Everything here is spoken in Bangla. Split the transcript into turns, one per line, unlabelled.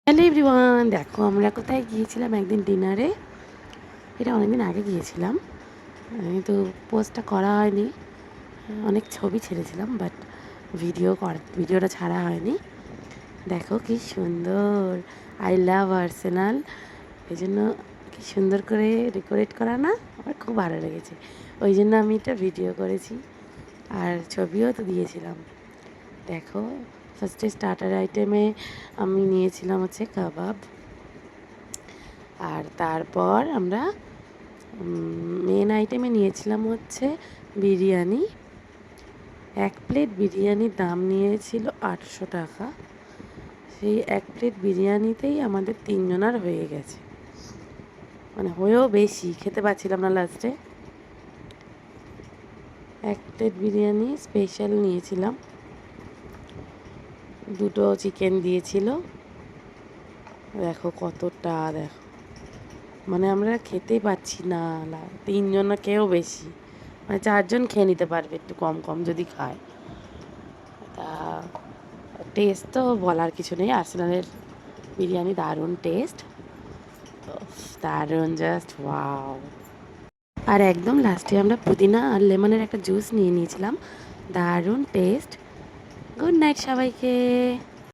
হ্যালো এভরিওয়ান, দেখো আমরা কোথায় গিয়েছিলাম একদিন ডিনারে। এটা অনেকদিন আগে গিয়েছিলাম, কিন্তু পোস্টটা করা হয়নি। অনেক ছবি ছেড়েছিলাম, বাট ভিডিওটা ছাড়া হয়নি। দেখো কি সুন্দর, আই লাভ আর্সেনাল, এই জন্য কি সুন্দর করে ডেকোরেট করা না, আমার খুব ভালো লেগেছে। ওই জন্য আমি এটা ভিডিও করেছি আর ছবিও তো দিয়েছিলাম। দেখো, ফার্স্টে স্টার্টার আইটেমে আমি নিয়েছিলাম হচ্ছে কাবাব, আর তারপর আমরা মেন আইটেমে নিয়েছিলাম হচ্ছে বিরিয়ানি। 1 প্লেট বিরিয়ানির দাম নিয়েছিল 800 টাকা। সেই 1 প্লেট বিরিয়ানিতেই আমাদের 3 জনার হয়ে গেছে, মানে হয়েও বেশি, খেতে পারছিলাম না লাস্টে। 1 প্লেট বিরিয়ানি স্পেশাল নিয়েছিলাম, 2টো চিকেন দিয়েছিল। দেখো কতটা, দেখো মানে আমরা খেতেই পাচ্ছি না, 3 জনাকেও বেশি, মানে 4 জন খেয়ে নিতে পারবে একটু কম কম যদি খায়। তা টেস্ট তো বলার কিছু নেই, আর্সেনালের বিরিয়ানি দারুণ টেস্ট, দারুণ, জাস্ট ওয়াও। আর একদম লাস্টে আমরা পুদিনা আর লেমনের একটা জুস নিয়ে নিয়েছিলাম, দারুণ টেস্ট। গুড নাইট সবাইকে।